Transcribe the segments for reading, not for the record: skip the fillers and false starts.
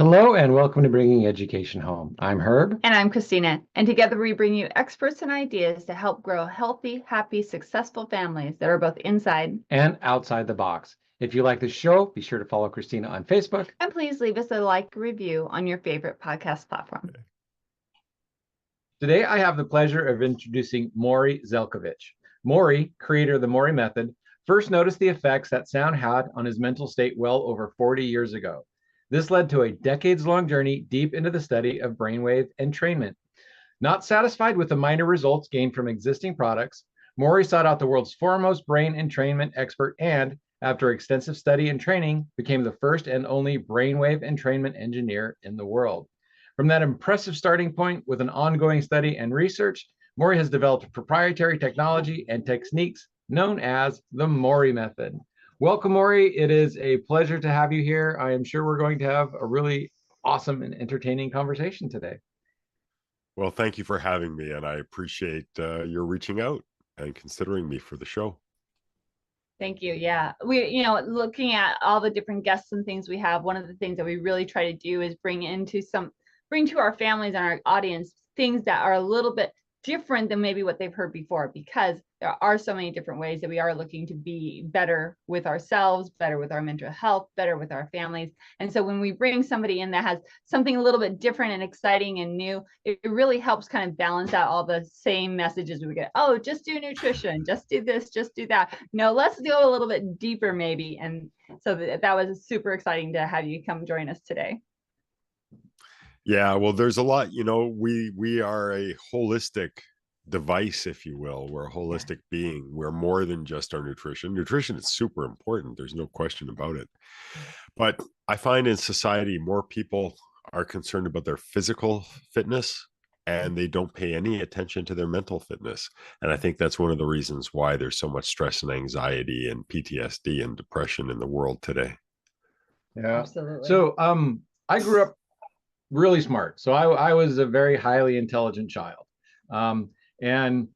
Hello and welcome to Bringing Education Home. I'm Herb. And I'm Kristina. And together we bring you experts and ideas to help grow healthy, happy, successful families that are both inside and outside the box. If you like the show, be sure to follow Kristina on Facebook. And please leave us a like review on your favorite podcast platform. Today I have the pleasure of introducing Morry Zelcovitch. Morry, creator of the Morry Method, first noticed the effects that sound had on his mental state well over 40 years ago. This led to a decades-long journey deep into the study of brainwave entrainment. Not satisfied with the minor results gained from existing products, Morry sought out the world's foremost brain entrainment expert and, after extensive study and training, became the first and only brainwave entrainment engineer in the world. From that impressive starting point with an ongoing study and research, Morry has developed proprietary technology and techniques known as the Morry Method. Welcome, Morry. It is a pleasure to have you here. I am sure we're going to have a really awesome and entertaining conversation today. Well, thank you for having me, and I appreciate your reaching out and considering me for the show. Thank you. Yeah. Looking at all the different guests and things we have, one of the things that we really try to do is bring to our families and our audience things that are a little bit different than maybe what they've heard before, because there are so many different ways that we are looking to be better with ourselves, better with our mental health, better with our families. And so when we bring somebody in that has something a little bit different and exciting and new, it really helps kind of balance out all the same messages we get. Oh, just do nutrition, just do this, just do that. No, let's go a little bit deeper maybe. And so that was super exciting to have you come join us today. Yeah, well, there's a lot, we are a holistic device, if you will. We're a holistic being. We're more than just our nutrition. Nutrition is super important. There's no question about it. But I find in society, more people are concerned about their physical fitness and they don't pay any attention to their mental fitness. And I think that's one of the reasons why there's so much stress and anxiety and PTSD and depression in the world today. Yeah. Absolutely. So I grew up really smart. So I was a very highly intelligent child. And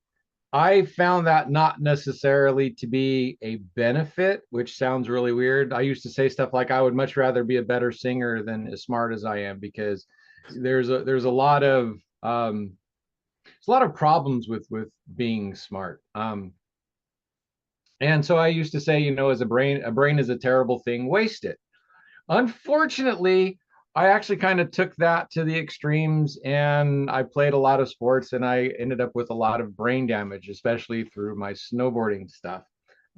I found that not necessarily to be a benefit, which sounds really weird. I used to say stuff like I would much rather be a better singer than as smart as I am, because there's a lot of problems with being smart. And so I used to say, as a brain is a terrible thing, waste it. Unfortunately, I actually kind of took that to the extremes, and I played a lot of sports and I ended up with a lot of brain damage, especially through my snowboarding stuff.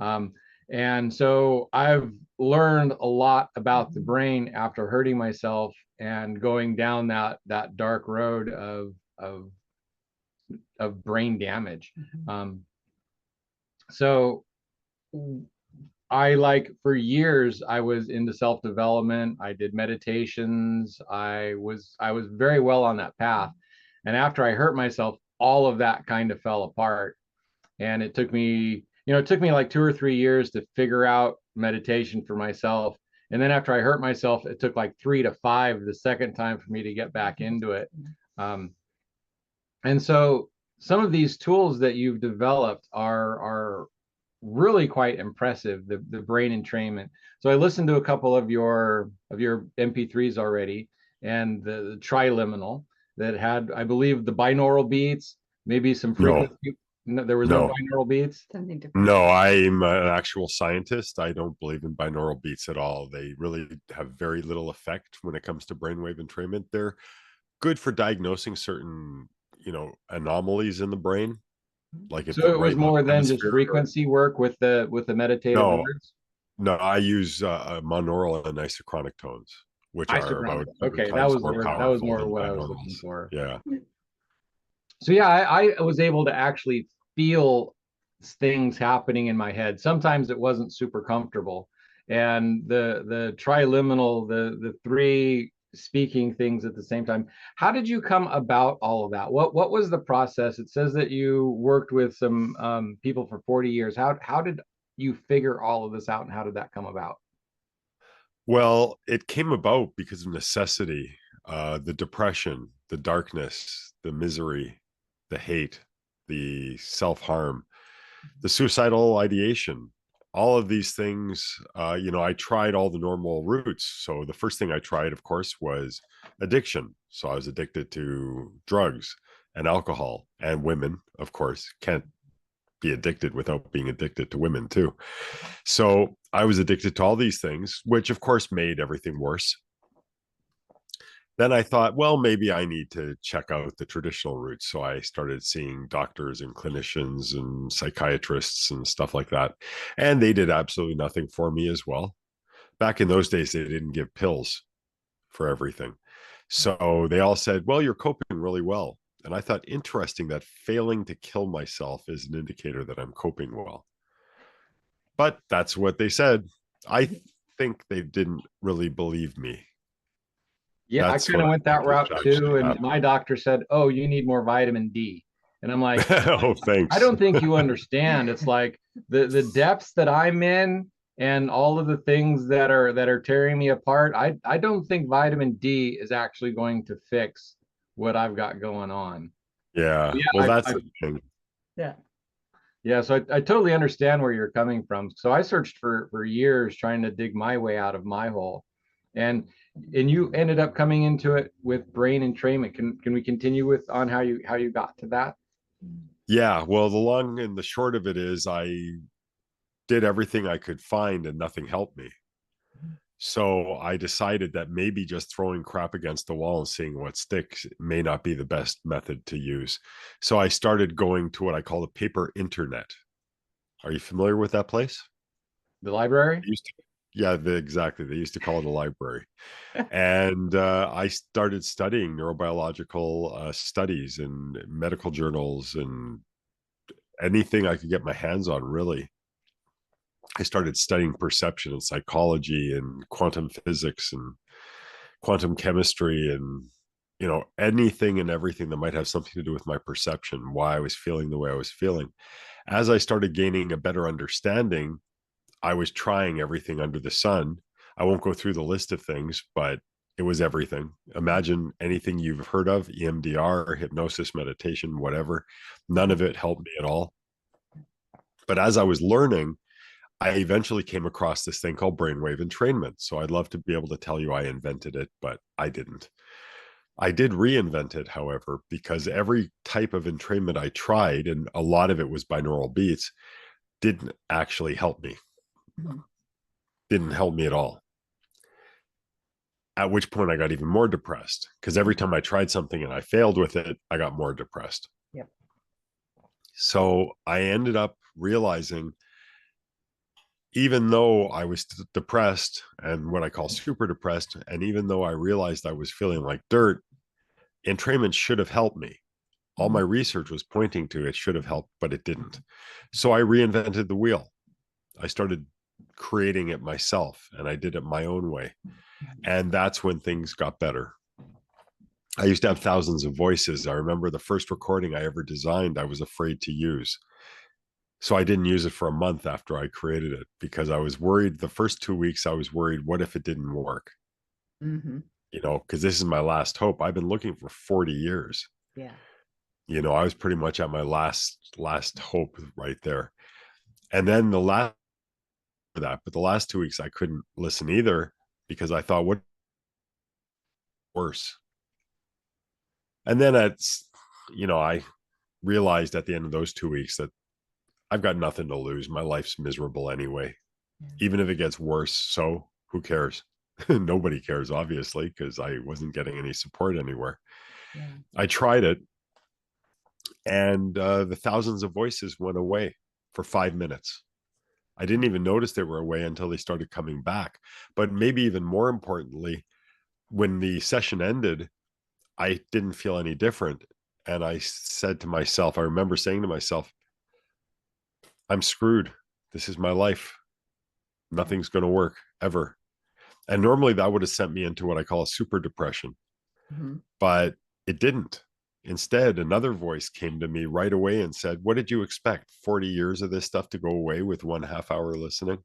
And so I've learned a lot about the brain after hurting myself and going down that dark road of brain damage. So for years I was into self-development. I did meditations. I was very well on that path. And after I hurt myself, all of that kind of fell apart. And it took me like 2 or 3 years to figure out meditation for myself. And then after I hurt myself, it took like 3 to 5 the second time for me to get back into it. And so some of these tools that you've developed are really quite impressive, the brain entrainment. So I listened to a couple of your MP3s already, and the triliminal that had, I believe, the binaural beats, maybe some frequency. No, there was no binaural beats. Something different. No, I'm an actual scientist. I don't believe in binaural beats at all. They really have very little effect when it comes to brainwave entrainment. They're good for diagnosing certain, anomalies in the brain. Like if So it was more than just frequency work with the meditative words. No, I use monaural and isochronic tones, which are about okay. That was more what I was looking for. Yeah. So yeah, I was able to actually feel things happening in my head. Sometimes it wasn't super comfortable, and the triliminal, the three speaking things at the same time. How did you come about all of that? What was the process? It says that you worked with some people for 40 years. How did you figure all of this out, and how did that come about? Well, it came about because of necessity. The depression, the darkness, the misery, the hate, the self-harm, the suicidal ideation. all of these things, I tried all the normal routes. So the first thing I tried, of course, was addiction. So I was addicted to drugs and alcohol and women, of course. Can't be addicted without being addicted to women too. So I was addicted to all these things, which of course made everything worse. Then I thought, well, maybe I need to check out the traditional routes. So I started seeing doctors and clinicians and psychiatrists and stuff like that. And they did absolutely nothing for me as well. Back in those days, they didn't give pills for everything. So they all said, well, you're coping really well. And I thought, interesting that failing to kill myself is an indicator that I'm coping well. But that's what they said. I think they didn't really believe me. Yeah, That's I kind of what went I that think is route actually too. And happening. my doctor said, "Oh, you need more vitamin D." And I'm like, Oh, I thanks. don't think you understand. It's like the depths that I'm in and all of the things that are tearing me apart. I don't think vitamin D is actually going to fix what I've got going on. Yeah. Yeah, Well, that's the thing. yeah. Yeah, so I totally understand where you're coming from. So I searched for years trying to dig my way out of my hole. And you ended up coming into it with brain entrainment. Can we continue with on how you got to that? Yeah. Well, the long and the short of it is I did everything I could find and nothing helped me. So I decided that maybe just throwing crap against the wall and seeing what sticks may not be the best method to use. So I started going to what I call the paper internet. Are you familiar with that place? The library? They used to, yeah, exactly. They used to call it a library. And I started studying neurobiological studies and medical journals and anything I could get my hands on, really. I started studying perception and psychology and quantum physics and quantum chemistry and anything and everything that might have something to do with my perception, why I was feeling the way I was feeling. As I started gaining a better understanding, I was trying everything under the sun. I won't go through the list of things, but it was everything. Imagine anything you've heard of, EMDR, hypnosis, meditation, whatever. None of it helped me at all. But as I was learning, I eventually came across this thing called Brainwave Entrainment. So I'd love to be able to tell you I invented it, but I didn't. I did reinvent it, however, because every type of entrainment I tried, and a lot of it was binaural beats, didn't actually help me. Mm-hmm. Didn't help me at all. At which point I got even more depressed because every time I tried something and I failed with it, I got more depressed. Yep. So I ended up realizing, even though I was depressed and what I call super depressed, and even though I realized I was feeling like dirt, entrainment should have helped me. All my research was pointing to it should have helped, but it didn't. So I reinvented the wheel. I started creating it myself and I did it my own way. And that's when things got better. I used to have thousands of voices. I remember the first recording I ever designed, I was afraid to use. So I didn't use it for a month after I created it because I was worried. The first 2 weeks, I was worried, what if it didn't work? Mm-hmm. Because this is my last hope. I've been looking for 40 years. Yeah. I was pretty much at my last hope right there. And then the last but the last 2 weeks I couldn't listen either because I thought, what worse? And then I realized at the end of those 2 weeks that I've got nothing to lose. My life's miserable anyway. Yeah. Even if it gets worse, so who cares? Nobody cares, obviously, because I wasn't getting any support anywhere. Yeah. I tried it, and the thousands of voices went away for 5 minutes. I didn't even notice they were away until they started coming back. But maybe even more importantly, when the session ended, I didn't feel any different. And I said to myself, I remember saying to myself, I'm screwed. This is my life. Nothing's going to work ever. And normally that would have sent me into what I call a super depression. Mm-hmm. But it didn't. Instead, another voice came to me right away and said, what did you expect? 40 years of this stuff to go away with 1.5 hour listening?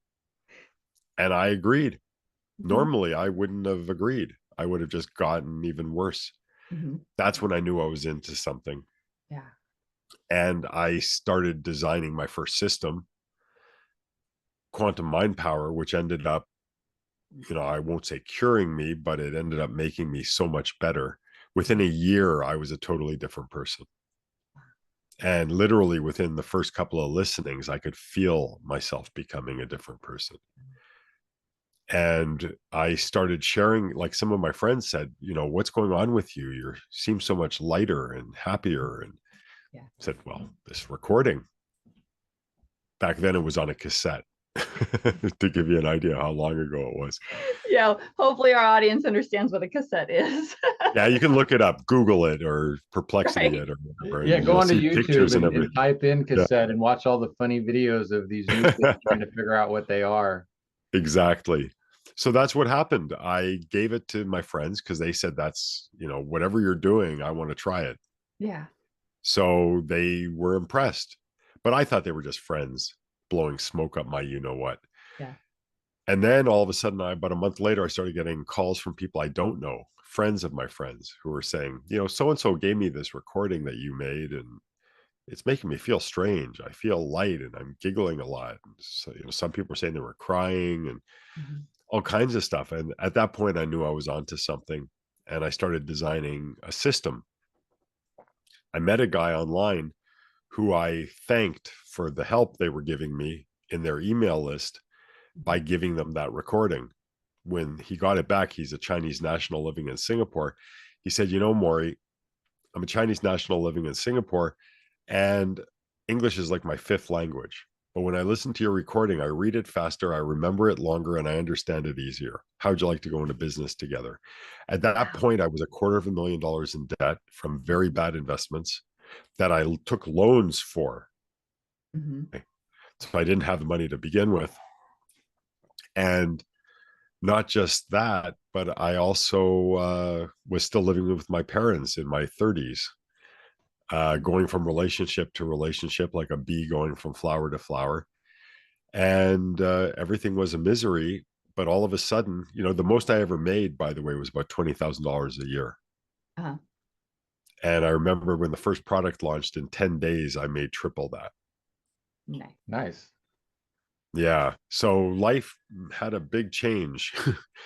And I agreed. Mm-hmm. Normally, I wouldn't have agreed. I would have just gotten even worse. Mm-hmm. That's when I knew I was into something. Yeah. And I started designing my first system. quantum mind power, which ended up, I won't say curing me, but it ended up making me so much better. Within a year, I was a totally different person. And literally within the first couple of listenings, I could feel myself becoming a different person. And I started sharing, like some of my friends said, what's going on with you? You seem so much lighter and happier. And said, well, this recording, back then it was on a cassette. To give you an idea how long ago it was. Yeah, hopefully our audience understands what a cassette is. Yeah, you can look it up, Google it, or Perplexity it, or whatever. Yeah, go onto YouTube and and type in cassette and watch all the funny videos of these new kids trying to figure out what they are. Exactly. So that's what happened. I gave it to my friends because they said, that's, whatever you're doing, I want to try it. Yeah. So they were impressed, but I thought they were just friends blowing smoke up my what. Yeah. And then all of a sudden, about a month later, I started getting calls from people I don't know, friends of my friends, who were saying, so-and-so gave me this recording that you made, and it's making me feel strange. I feel light and I'm giggling a lot. So, some people were saying they were crying and all kinds of stuff. And at that point, I knew I was onto something, and I started designing a system. I met a guy online who I thanked for the help they were giving me in their email list by giving them that recording. When he got it back, he's a Chinese national living in Singapore. He said, Morry, I'm a Chinese national living in Singapore, and English is like my fifth language. But when I listen to your recording, I read it faster, I remember it longer, and I understand it easier. How would you like to go into business together? At that point, I was $250,000 in debt from very bad investments that I took loans for. So I didn't have the money to begin with. And not just that, but I also was still living with my parents in my 30s, going from relationship to relationship, like a bee going from flower to flower. And everything was a misery. But all of a sudden, the most I ever made, by the way, was about $20,000 a year. And I remember when the first product launched, in 10 days, I made triple that. Nice. Yeah. So life had a big change,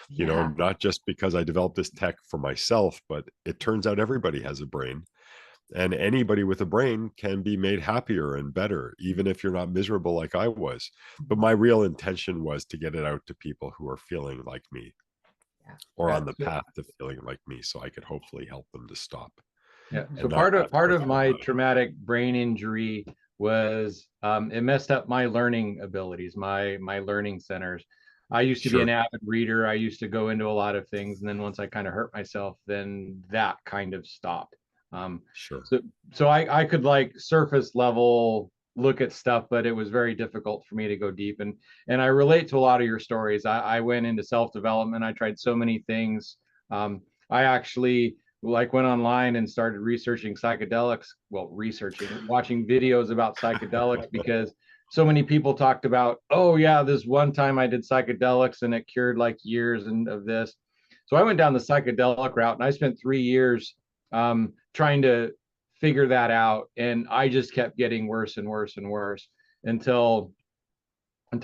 not just because I developed this tech for myself, but it turns out everybody has a brain, and anybody with a brain can be made happier and better, even if you're not miserable like I was. But my real intention was to get it out to people who are feeling like me, or on the path to feeling like me, so I could hopefully help them to stop. Yeah. So part of my traumatic brain injury was it messed up my learning abilities, my learning centers. I used to be an avid reader. I used to go into a lot of things, and then once I kind of hurt myself, then that kind of stopped. So I could like surface level look at stuff, but it was very difficult for me to go deep. And I relate to a lot of your stories. I went into self-development. I tried so many things. I actually went online and started researching psychedelics. Well, watching videos about psychedelics, because so many people talked about, oh yeah, this one time I did psychedelics and it cured like years of this. So I went down the psychedelic route, and I spent 3 years trying to figure that out. And I just kept getting worse and worse and worse until I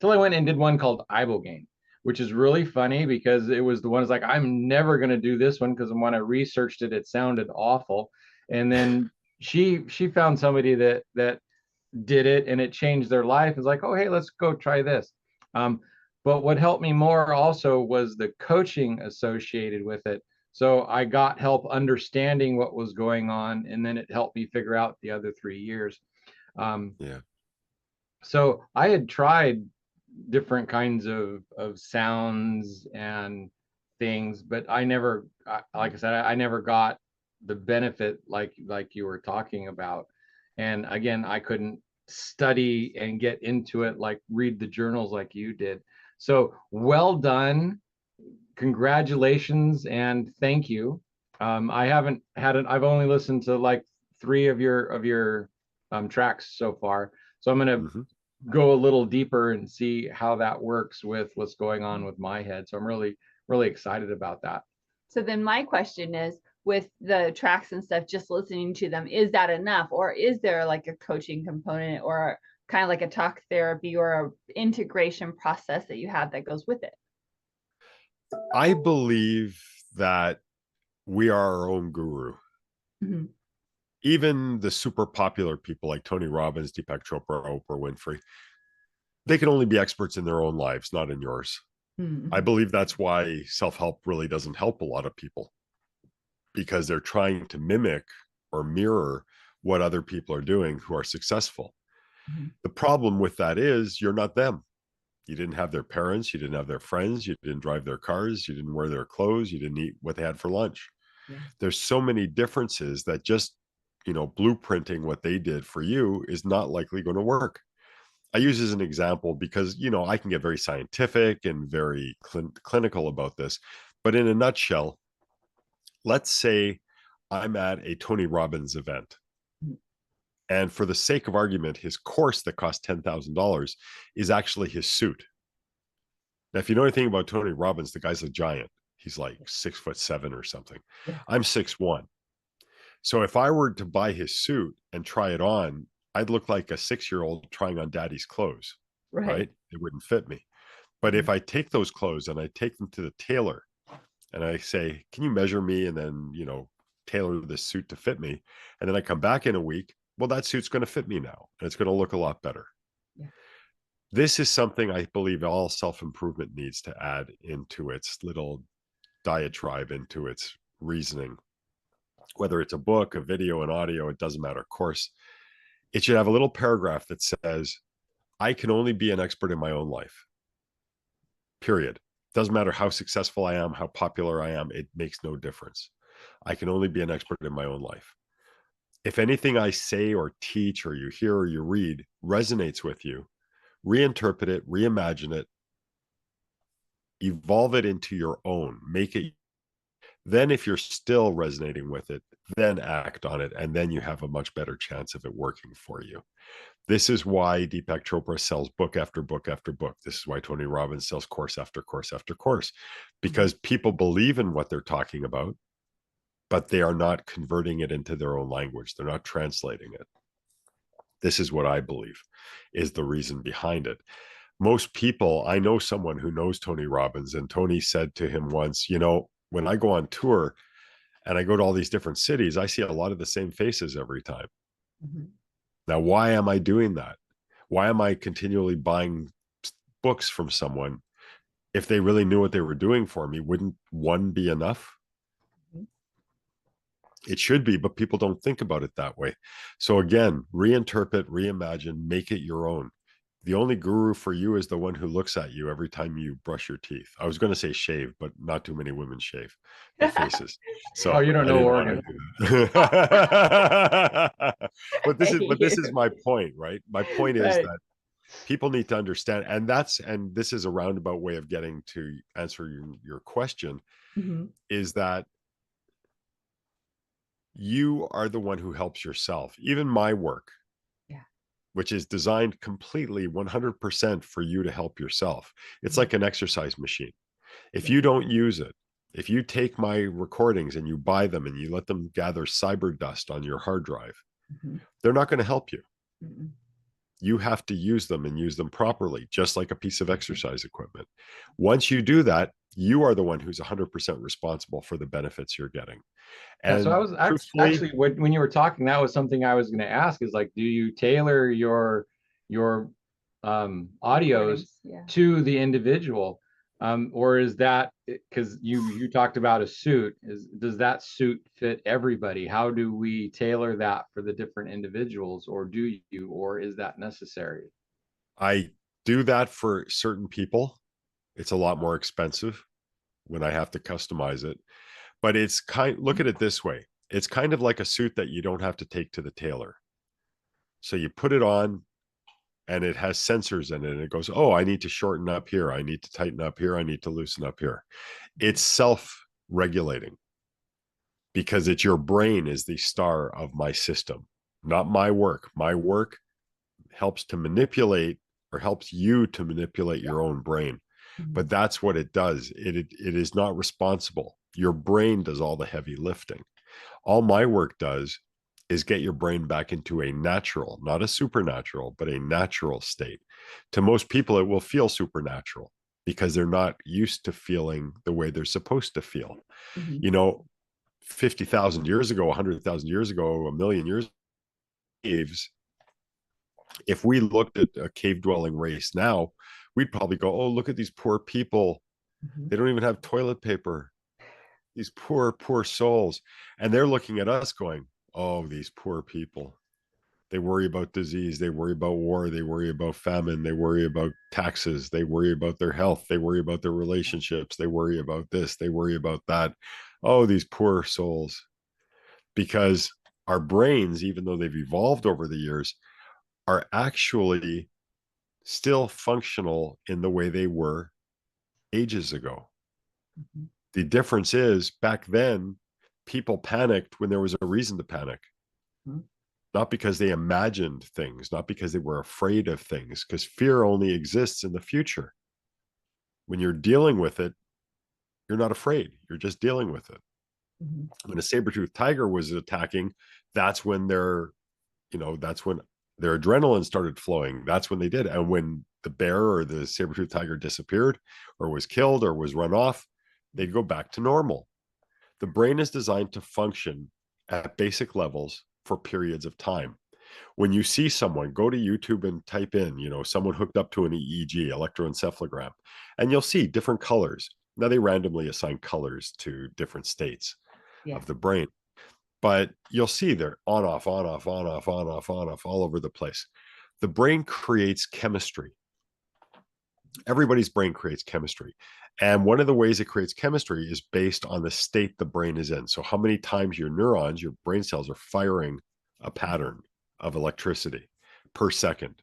went and did one called Ibogaine, which is really funny because it was the one that's like, I'm never going to do this one, because when I researched it, it sounded awful. And then she found somebody that did it, and it changed their life. It's like, oh, hey, let's go try this. But what helped me more also was the coaching associated with it. So I got help understanding what was going on, and then it helped me figure out the other 3 years. So I had tried different kinds of sounds and things, but I never, like I said, I never got the benefit like you were talking about. And again, I couldn't study and get into it, like read the journals like you did. So well done. Congratulations and thank you. I've only listened to like 3 of your tracks so far. So I'm going to go a little deeper and see how that works with what's going on with my head. So I'm really, really excited about that. So then my question is, with the tracks and stuff, just listening to them, is that enough? Or is there like a coaching component or kind of like a talk therapy or a integration process that you have that goes with it? I believe that we are our own guru. Mm-hmm. Even the super popular people like Tony Robbins, Deepak Chopra, Oprah Winfrey, they can only be experts in their own lives, not in yours. Mm-hmm. I believe that's why self-help really doesn't help a lot of people, because they're trying to mimic or mirror what other people are doing who are successful. Mm-hmm. The problem with that is you're not them. You didn't have their parents, you didn't have their friends, you didn't drive their cars, you didn't wear their clothes, you didn't eat what they had for lunch. Yeah. There's so many differences that just, blueprinting what they did for you is not likely going to work. I use as an example because, I can get very scientific and very clinical about this, but in a nutshell, let's say I'm at a Tony Robbins event. Mm-hmm. And for the sake of argument, his course that cost $10,000 is actually his suit. Now, if you know anything about Tony Robbins, the guy's a giant. He's like 6'7" or something. Yeah. I'm 6'1". So if I were to buy his suit and try it on, I'd look like a 6-year-old trying on daddy's clothes, right? It wouldn't fit me. But if I take those clothes and I take them to the tailor and I say, can you measure me and then, tailor this suit to fit me? And then I come back in a week, well, that suit's going to fit me now and it's going to look a lot better. Yeah. This is something I believe all self-improvement needs to add into its little diatribe, into its reasoning. Whether it's a book, a video, an audio, it doesn't matter. Of course, it should have a little paragraph that says, I can only be an expert in my own life. Period. Doesn't matter how successful I am, how popular I am. It makes no difference. I can only be an expert in my own life. If anything I say or teach or you hear or you read resonates with you, reinterpret it, reimagine it, evolve it into your own, make it. Then if you're still resonating with it, then act on it. And then you have a much better chance of it working for you. This is why Deepak Chopra sells book after book after book. This is why Tony Robbins sells course after course after course, because people believe in what they're talking about, but they are not converting it into their own language. They're not translating it. This is what I believe is the reason behind it. Most people, I know someone who knows Tony Robbins, and Tony said to him once, when I go on tour and I go to all these different cities, I see a lot of the same faces every time. Mm-hmm. Now, why am I doing that? Why am I continually buying books from someone? If they really knew what they were doing for me, wouldn't one be enough? Mm-hmm. It should be, but people don't think about it that way. So again, reinterpret, reimagine, make it your own. The only guru for you is the one who looks at you every time you brush your teeth. I was going to say shave, but not too many women shave their faces. So you don't know Oregon. But this is my point, right? My point is that people need to understand, and this is a roundabout way of getting to answer your question, is that you are the one who helps yourself. Even my work, which is designed completely 100% for you to help yourself. It's like an exercise machine. If you don't use it, if you take my recordings and you buy them and you let them gather cyber dust on your hard drive, they're not going to help you. You have to use them and use them properly, just like a piece of exercise equipment. Once you do that, you are the one who's 100% responsible for the benefits you're getting. And so I was actually, when you were talking, that was something I was going to ask, is like, do you tailor your audios to the individual? Or is that, because you talked about a suit, does that suit fit everybody? How do we tailor that for the different individuals, or do you, or is that necessary? I do that for certain people. It's a lot more expensive when I have to customize it. But look at it this way. It's kind of like a suit that you don't have to take to the tailor. So you put it on and it has sensors in it. And it goes, oh, I need to shorten up here. I need to tighten up here. I need to loosen up here. It's self-regulating because it's your brain is the star of my system, not my work. My work helps to manipulate, or helps you to manipulate your own brain. But that's what it does. It is not responsible. Your brain does all the heavy lifting. All my work does is get your brain back into a natural, not a supernatural, but a natural state. To most people, it will feel supernatural because they're not used to feeling the way they're supposed to feel. Mhm. You know, 50,000 years ago, 100,000 years ago, a million years ago, caves, if we looked at a cave dwelling race now, we'd probably go, oh, look at these poor people. Mhm. They don't even have toilet paper. These poor, poor souls. And they're looking at us going, oh, these poor people. They worry about disease. They worry about war. They worry about famine. They worry about taxes. They worry about their health. They worry about their relationships. They worry about this. They worry about that. Oh, these poor souls. Because our brains, even though they've evolved over the years, are actually still functional in the way they were ages ago. Mhm. The difference is back then, people panicked when there was a reason to panic. Mhm. Not because they imagined things, not because they were afraid of things, because fear only exists in the future. When you're dealing with it, you're not afraid. You're just dealing with it. Mhm. When a saber-toothed tiger was attacking, that's when that's when their adrenaline started flowing. That's when they did. And when the bear or the saber-toothed tiger disappeared or was killed or was run off, they'd go back to normal. The brain is designed to function at basic levels for periods of time. When you see someone, go to YouTube and type in, someone hooked up to an EEG, electroencephalogram, and you'll see different colors. Now they randomly assign colors to different states Yeah. of the brain, but you'll see they're on, off, on, off, on, off, on, off, on, off, all over the place. The brain creates chemistry. Everybody's brain creates chemistry. And one of the ways it creates chemistry is based on the state the brain is in. So how many times your neurons, your brain cells are firing a pattern of electricity per second.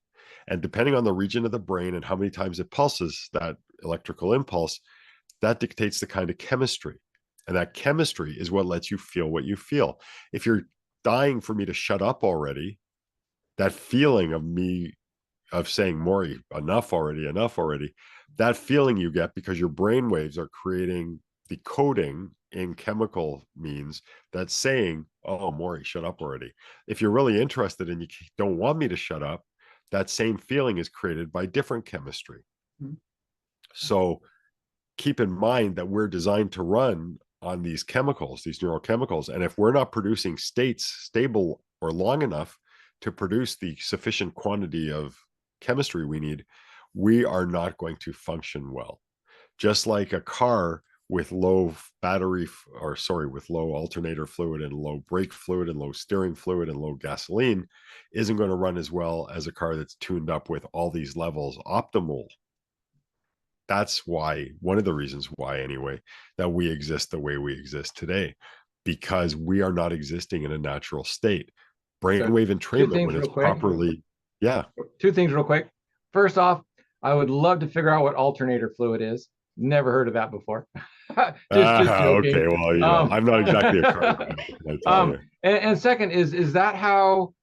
And depending on the region of the brain and how many times it pulses that electrical impulse, that dictates the kind of chemistry. And that chemistry is what lets you feel what you feel. If you're dying for me to shut up already, that feeling of me of saying, Morry, enough already, that feeling you get because your brain waves are creating the coding in chemical means that's saying, oh, Morry, shut up already. If you're really interested and you don't want me to shut up, that same feeling is created by different chemistry. Mm-hmm. So keep in mind that we're designed to run on these chemicals, these neurochemicals. And if we're not producing states stable or long enough to produce the sufficient quantity of chemistry we need, we are not going to function well. Just like a car with low with low alternator fluid and low brake fluid and low steering fluid and low gasoline isn't going to run as well as a car that's tuned up with all these levels optimal. That's why, one of the reasons why anyway, that we exist the way we exist today, because we are not existing in a natural state. Brainwave entrainment, when it's properly, Two things real quick. First off, I would love to figure out what alternator fluid is. Never heard of that before. just joking. Okay, well, I'm not exactly a car guy. And second is that how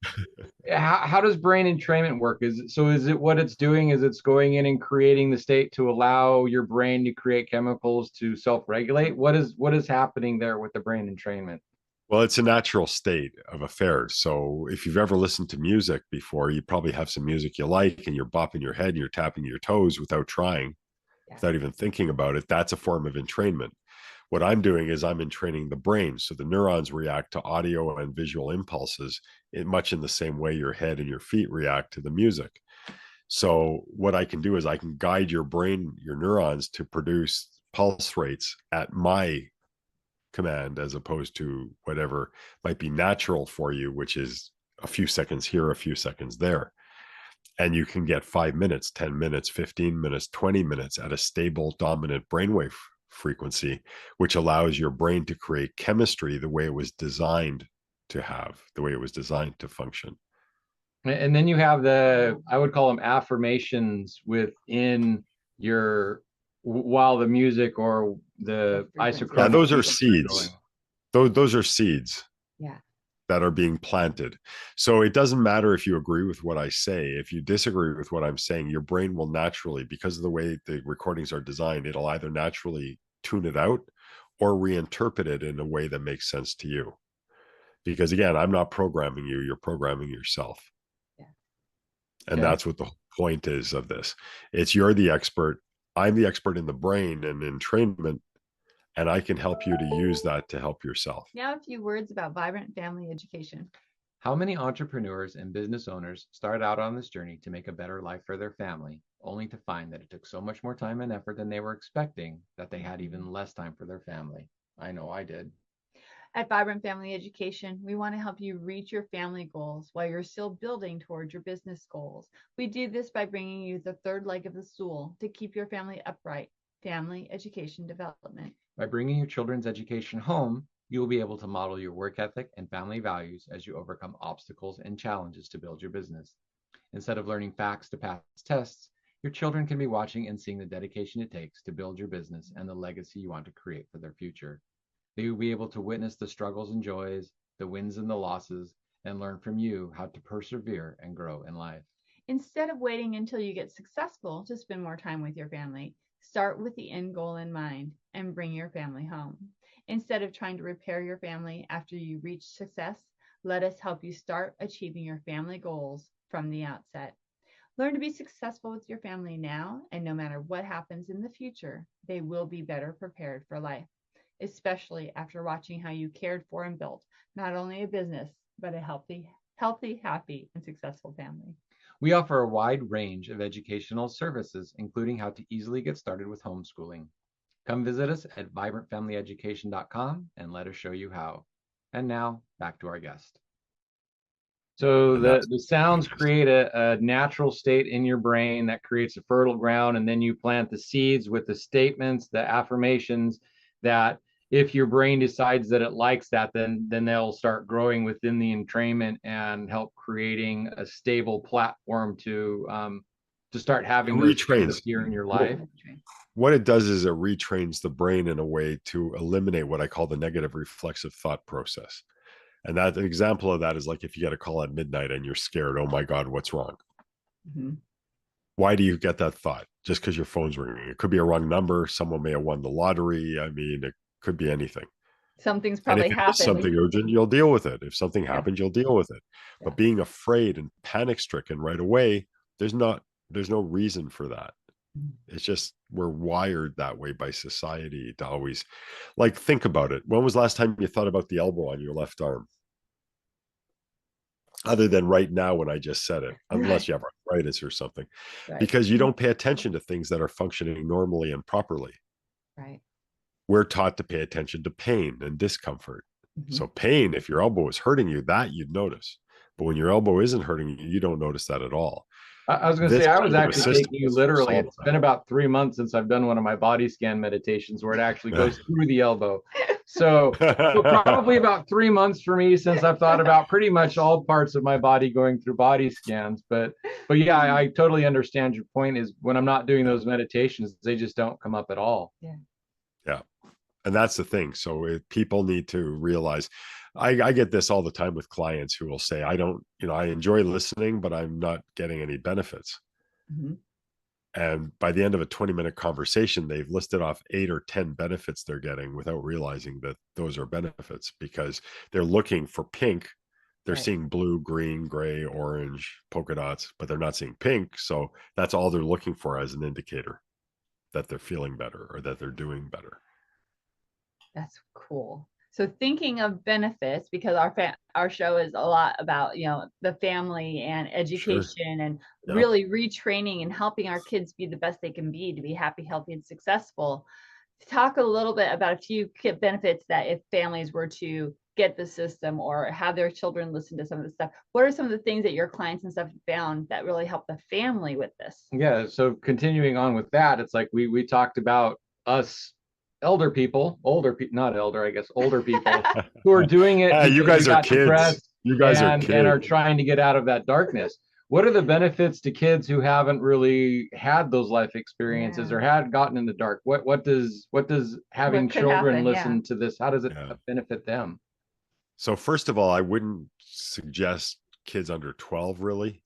does brain entrainment work? Is it what it's doing is it's going in and creating the state to allow your brain to create chemicals to self-regulate? What is happening there with the brain entrainment? Well, it's a natural state of affairs. So if you've ever listened to music before, you probably have some music you like and you're bopping your head and you're tapping your toes without trying, without even thinking about it. That's a form of entrainment. What I'm doing is I'm entraining the brain. So the neurons react to audio and visual impulses much in the same way your head and your feet react to the music. So what I can do is I can guide your brain, your neurons, to produce pulse rates at my command as opposed to whatever might be natural for you, which is a few seconds here, a few seconds there. And you can get 5 minutes, 10 minutes, 15 minutes, 20 minutes at a stable, dominant brainwave frequency, which allows your brain to create chemistry the way it was designed to have, the way it was designed to function. And then you have I would call them affirmations within while the music or the isochronous. Yeah, those are seeds. Those are seeds. Yeah. That are being planted. So it doesn't matter if you agree with what I say. If you disagree with what I'm saying, your brain will naturally, because of the way the recordings are designed, it'll either naturally tune it out or reinterpret it in a way that makes sense to you. Because again, I'm not programming you, you're programming yourself. Yeah. And Yeah. that's what the point is of this. It's you're the expert. I'm the expert in the brain and entrainment, and I can help you to use that to help yourself. Now, a few words about vibrant family education. How many entrepreneurs and business owners start out on this journey to make a better life for their family, only to find that it took so much more time and effort than they were expecting that they had even less time for their family? I know I did. At Vibrant Family Education, we want to help you reach your family goals while you're still building towards your business goals. We do this by bringing you the third leg of the stool to keep your family upright, family education development. By bringing your children's education home, you will be able to model your work ethic and family values as you overcome obstacles and challenges to build your business. Instead of learning facts to pass tests, your children can be watching and seeing the dedication it takes to build your business and the legacy you want to create for their future. They will be able to witness the struggles and joys, the wins and the losses, and learn from you how to persevere and grow in life. Instead of waiting until you get successful to spend more time with your family, start with the end goal in mind and bring your family home. Instead of trying to repair your family after you reach success, let us help you start achieving your family goals from the outset. Learn to be successful with your family now, and no matter what happens in the future, they will be better prepared for life, especially after watching how you cared for and built not only a business, but a healthy, happy, and successful family. We offer a wide range of educational services, including how to easily get started with homeschooling. Come visit us at vibrantfamilyeducation.com and let us show you how. And now, back to our guest. So the sounds create a natural state in your brain that creates a fertile ground, and then you plant the seeds with the statements, the affirmations, that if your brain decides that it likes that, then they'll start growing within the entrainment and help creating a stable platform to start having those things appear in your life. What it does is it retrains the brain in a way to eliminate what I call the negative reflexive thought process. And that an example of that is like if you get a call at midnight and you're scared, oh my God, what's wrong? Mm-hmm. Why do you get that thought? Just because your phone's ringing. It could be a wrong number. Someone may have won the lottery. I mean, it could be anything. Something's probably happened. If it's something urgent, you'll deal with it. If something happens, you'll deal with it. Yeah. But being afraid and panic stricken right away, there's no reason for that. It's just we're wired that way by society to always, like, think about it. When was the last time you thought about the elbow on your left arm? Other than right now when I just said it, unless you have arthritis or something, because you don't pay attention to things that are functioning normally and properly. Right. We're taught to pay attention to pain and discomfort. Mm-hmm. So pain, if your elbow is hurting you, that you'd notice. But when your elbow isn't hurting you, you don't notice that at all. I was going to say, I was actually taking you literally. It's been about 3 months since I've done one of my body scan meditations where it actually goes through the elbow. So probably about 3 months for me since I've thought about pretty much all parts of my body going through body scans. But yeah, I totally understand your point is when I'm not doing those meditations, they just don't come up at all. Yeah. Yeah. And that's the thing. So people need to realize, I get this all the time with clients who will say, I don't, I enjoy listening, but I'm not getting any benefits. Mm-hmm. And by the end of a 20-minute conversation, they've listed off 8 or 10 benefits they're getting without realizing that those are benefits because they're looking for pink. They're seeing blue, green, gray, orange, polka dots, but they're not seeing pink. So that's all they're looking for as an indicator that they're feeling better or that they're doing better. That's cool. So thinking of benefits, because our show is a lot about, the family and education and really retraining and helping our kids be the best they can be to be happy, healthy, and successful. Talk a little bit about a few benefits that if families were to get the system or have their children listen to some of the stuff, what are some of the things that your clients and stuff have found that really help the family with this? Yeah. So continuing on with that, it's like we talked about us older people who are doing it. You guys are kids. You guys are kids and are trying to get out of that darkness. What are the benefits to kids who haven't really had those life experiences or had gotten in the dark? What does having children listen to this? How does it benefit them? So first of all, I wouldn't suggest kids under 12 really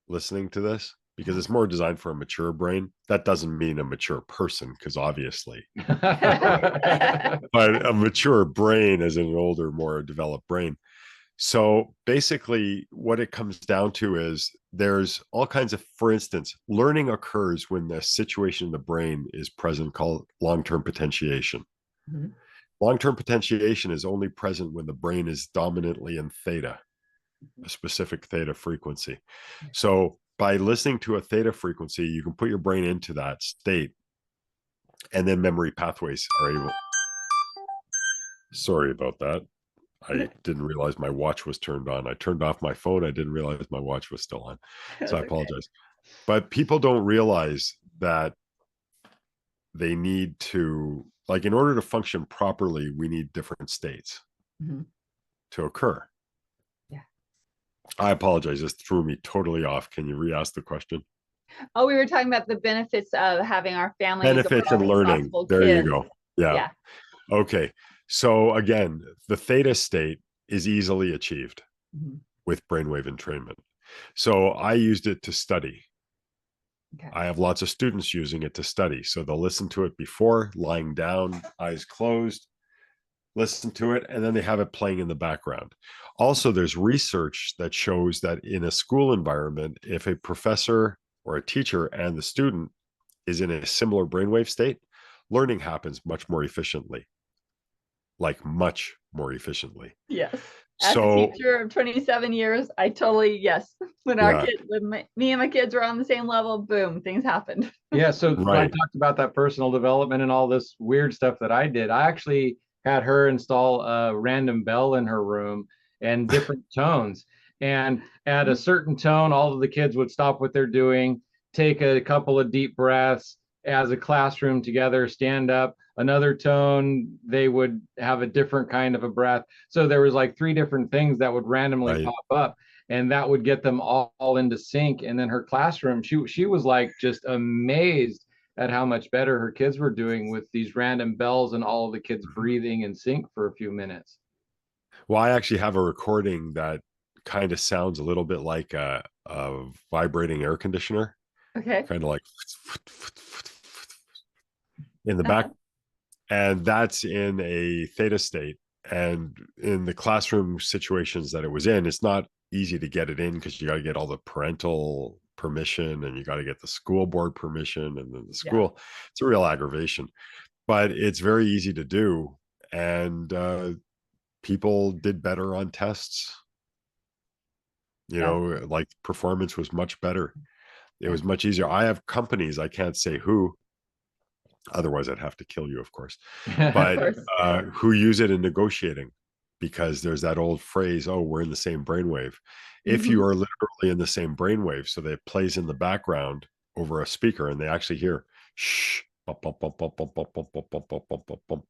listening to this. because it's more designed for a mature brain. That doesn't mean a mature person, because obviously, but a mature brain is an older, more developed brain. So basically what it comes down to is there's all kinds of, for instance, learning occurs when the situation in the brain is present called long-term potentiation. Mhm. Long-term potentiation is only present when the brain is dominantly in theta, a specific theta frequency. So by listening to a theta frequency, you can put your brain into that state, and then memory pathways are able. Sorry about that. I didn't realize my watch was turned on. I turned off my phone. I didn't realize my watch was still on. So I apologize. But people don't realize that they need to, like, in order to function properly, we need different states to occur. Yeah. I apologize. This threw me totally off. Can you re-ask the question? Oh, we were talking about the benefits of having our families. Benefits and learning. There kids. you go. Yeah. Okay. So again, the theta state is easily achieved with brainwave entrainment. So I used it to study. Okay. I have lots of students using it to study. So they'll listen to it before, lying down, eyes closed, listen to it, and then they have it playing in the background. Also, there's research that shows that in a school environment, if a professor or a teacher and the student is in a similar brainwave state, learning happens much more efficiently. Like much more efficiently. Yes. As a teacher of 27 years, I totally, yes. When our kids, when me and my kids were on the same level, boom, things happened. Yeah. So I talked about that personal development and all this weird stuff that I did. I actually had her install a random bell in her room and different tones. And at a certain tone, all of the kids would stop what they're doing, take a couple of deep breaths as a classroom together, stand up. Another tone, they would have a different kind of a breath. So there was like 3 different things that would randomly pop up, and that would get them all into sync. And then her classroom, she was like just amazed at how much better her kids were doing with these random bells and all of the kids breathing in sync for a few minutes. Well, I actually have a recording that kind of sounds a little bit like a vibrating air conditioner. Okay. Kind of like in the back. And that's in a theta state. And in the classroom situations that it was in, it's not easy to get it in because you got to get all the parental permission and you got to get the school board permission, and then the school. It's a real aggravation, but it's very easy to do. And people did better on tests. You know, like performance was much better. It was much easier. I have companies, I can't say who, otherwise I'd have to kill you, of course, but who use it in negotiating, because there's that old phrase, oh, we're in the same brainwave. If you are literally in the same brainwave, so that it plays in the background over a speaker and they actually hear shh, bump, bump, bump, bump, bump, bump, bump, bump, bump, bump, bump, bump,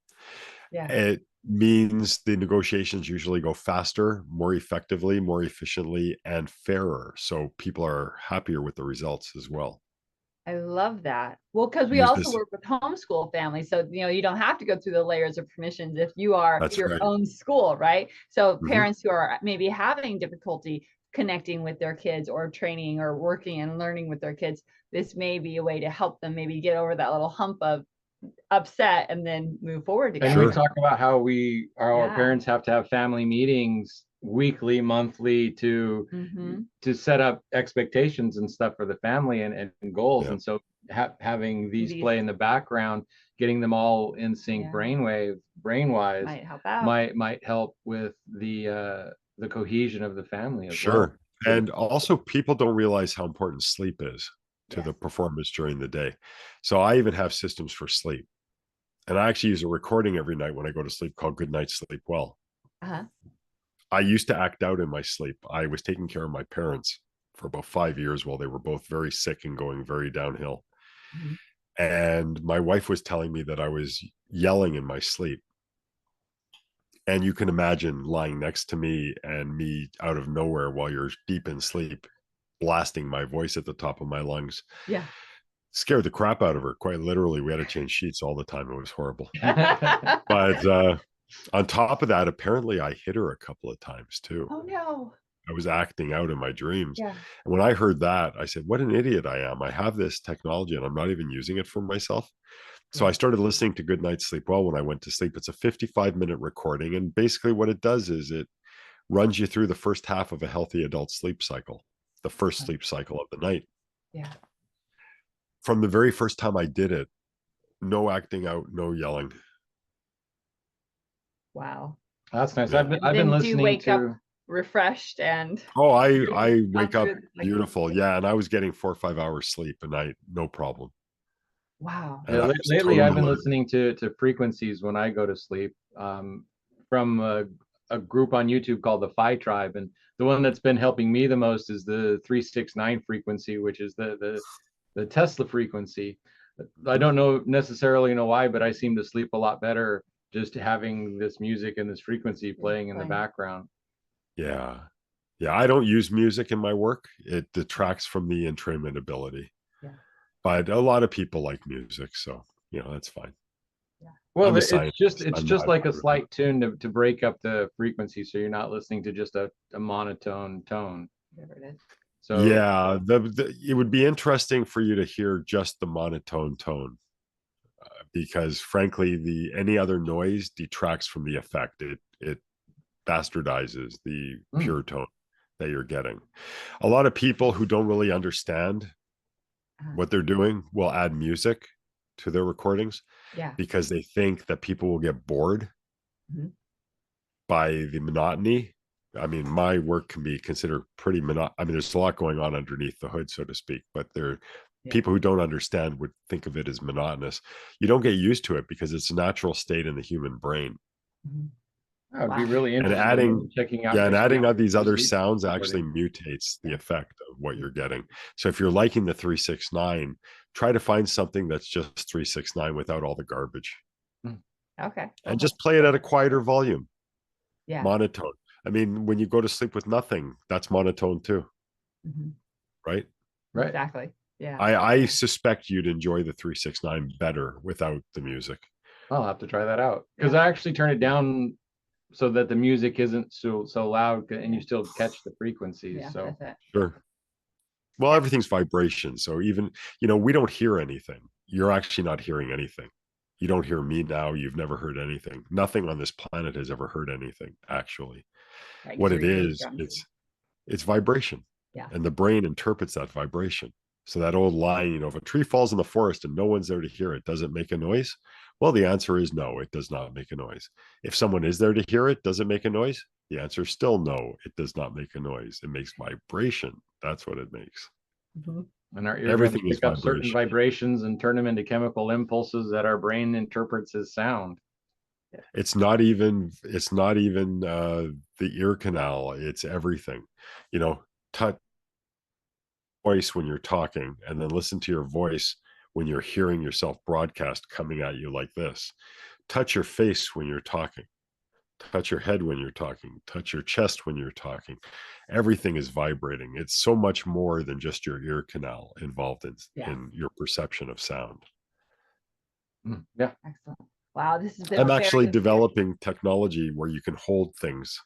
it means the negotiations usually go faster, more effectively, more efficiently, and fairer. So people are happier with the results as well. I love that. Well, because we also work with homeschool families. So, you know, you don't have to go through the layers of permissions if you are your own school, right? So parents who are maybe having difficulty connecting with their kids or training or working and learning with their kids, this may be a way to help them maybe get over that little hump of upset and then move forward again. And we talk about how our parents have to have family meetings weekly, monthly to set up expectations and stuff for the family and goals. And so having these play in the background, getting them all in sync brainwise might help out. might help with the cohesion of the family as well. And also people don't realize how important sleep is to the performance during the day. So I even have systems for sleep. And I actually use a recording every night when I go to sleep called Good Night Sleep Well. I used to act out in my sleep. I was taking care of my parents for about 5 years while they were both very sick and going very downhill. And my wife was telling me that I was yelling in my sleep. And you can imagine lying next to me and me out of nowhere while you're deep in sleep, blasting my voice at the top of my lungs. Scared the crap out of her. Quite literally, we had to change sheets all the time. It was horrible. But on top of that, apparently I hit her a couple of times too. Oh no. I was acting out in my dreams. Yeah. And when I heard that, I said, what an idiot I am. I have this technology and I'm not even using it for myself. So I started listening to Good Night Sleep Well when I went to sleep. It's a 55-minute recording. And basically what it does is it runs you through the first half of a healthy adult sleep cycle, the first sleep cycle of the night. Yeah. From the very first time I did it, no acting out, no yelling. Wow. That's nice. Yeah. I've been Then do you listening wake up to. refreshed and Oh, I gone wake up through, like, beautiful. Yeah. And I was getting 4 or 5 hours sleep a night, no problem. wow. And Yeah, I was lately I've been totally, listening to frequencies when I go to sleep, from a group on YouTube called the Phi Tribe, and the one that's been helping me the most is the 369 frequency, which is the Tesla frequency. I don't necessarily know why, but I seem to sleep a lot better just having this music and this frequency playing in the background. yeah. Yeah. I don't use music in my work. It detracts from the entrainment ability. Yeah. But a lot of people like music. So, that's fine. Well, I'm a it's scientist. it's I'm just not like a out of it. slight tune to break up the frequency, so you're not listening to just a monotone tone. Whatever it is. So Yeah. It would be interesting for you to hear just the monotone tone. Because frankly, any other noise detracts from the effect. It bastardizes the pure tone that you're getting. A lot of people who don't really understand what they're doing will add music to their recordings Yeah. because they think that people will get bored by the monotony. I mean, my work can be considered pretty I mean, there's a lot going on underneath the hood, so to speak, but people who don't understand would think of it as monotonous. You don't get used to it because it's a natural state in the human brain. I would be really And interested in checking out. adding out these other sleep sounds actually recording. mutates the effect of what you're getting. So if you're liking the 369, try to find something that's just 369 without all the garbage. Okay. And just play it at a quieter volume. Yeah. Monotone. I mean, when you go to sleep with nothing, that's monotone too. Right? Right. Exactly. Yeah. I suspect you'd enjoy the 369 better without the music. I'll have to try that out because I actually turn it down so that the music isn't so loud and you still catch the frequencies. Yeah, So that's it. Sure. Well, everything's vibration. So even, we don't hear anything. You're actually not hearing anything. You don't hear me now. You've never heard anything. Nothing on this planet has ever heard anything, actually. Right, What so it you're is, drunk. it's vibration. Yeah. And the brain interprets that vibration. So that old line, if a tree falls in the forest and no one's there to hear it, does it make a noise? Well, the answer is no, it does not make a noise. If someone is there to hear it, does it make a noise? The answer is still no, it does not make a noise. It makes vibration. That's what it makes. And our eardrums Everything is pick up certain vibration. vibrations and turn them into chemical impulses that our brain interprets as sound. It's not even the ear canal. It's everything. Touch voice when you're talking, and then listen to your voice when you're hearing yourself broadcast coming at you like this. Touch your face when you're talking. Touch your head when you're talking. Touch your chest when you're talking. Everything is vibrating. It's so much more than just your ear canal involved in your perception of sound. Yeah. Excellent. Wow, this has been I'm actually developing technology where you can hold things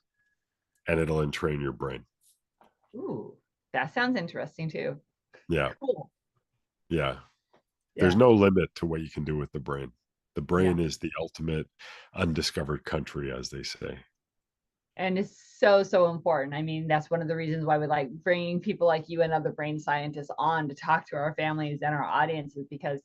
and it'll entrain your brain. Ooh, that sounds interesting too. Yeah. Cool. Yeah. There's no limit to what you can do with the brain. The brain is the ultimate undiscovered country, as they say. And it's so important. I mean, that's one of the reasons why we like bringing people like you and other brain scientists on to talk to our families and our audiences, because,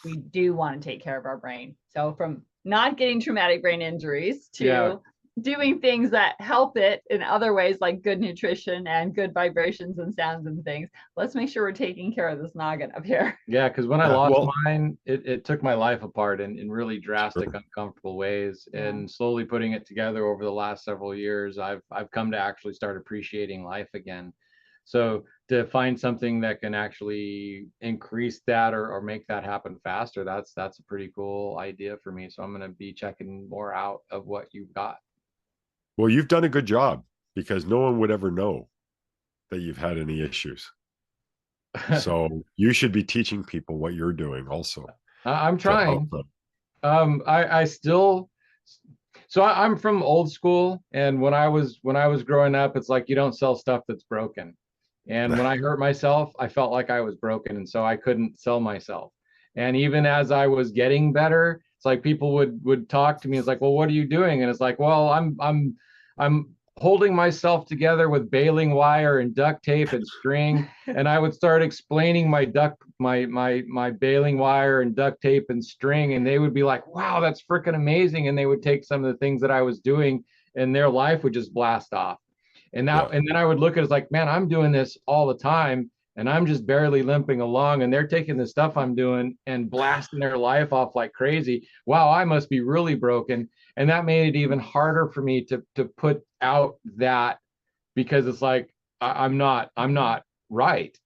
we do want to take care of our brain. So from not getting traumatic brain injuries to doing things that help it in other ways, like good nutrition and good vibrations and sounds and things. Let's make sure we're taking care of this noggin up here. Yeah, because when I lost mine, it took my life apart in really drastic, uncomfortable ways. And slowly putting it together over the last several years, I've come to actually start appreciating life again. So to find something that can actually increase that or make that happen faster, that's a pretty cool idea for me. So I'm going to be checking more out of what you've got. Well, you've done a good job, because no one would ever know that you've had any issues. So you should be teaching people what you're doing also. I'm trying. I still, So I'm from old school, and when I was growing up, it's like you don't sell stuff that's broken. And when I hurt myself, I felt like I was broken, and so I couldn't sell myself. And even as I was getting better, it's like people would talk to me. It's like, well, what are you doing? And it's like, well, I'm holding myself together with baling wire and duct tape and string. And I would start explaining my baling wire and duct tape and string, and they would be like, wow, that's freaking amazing. And they would take some of the things that I was doing, and their life would just blast off. And now, and then I would look at it as like, man, I'm doing this all the time, and I'm just barely limping along, and they're taking the stuff I'm doing and blasting their life off like crazy. Wow, I must be really broken. And that made it even harder for me to put out that, because it's like I'm not right.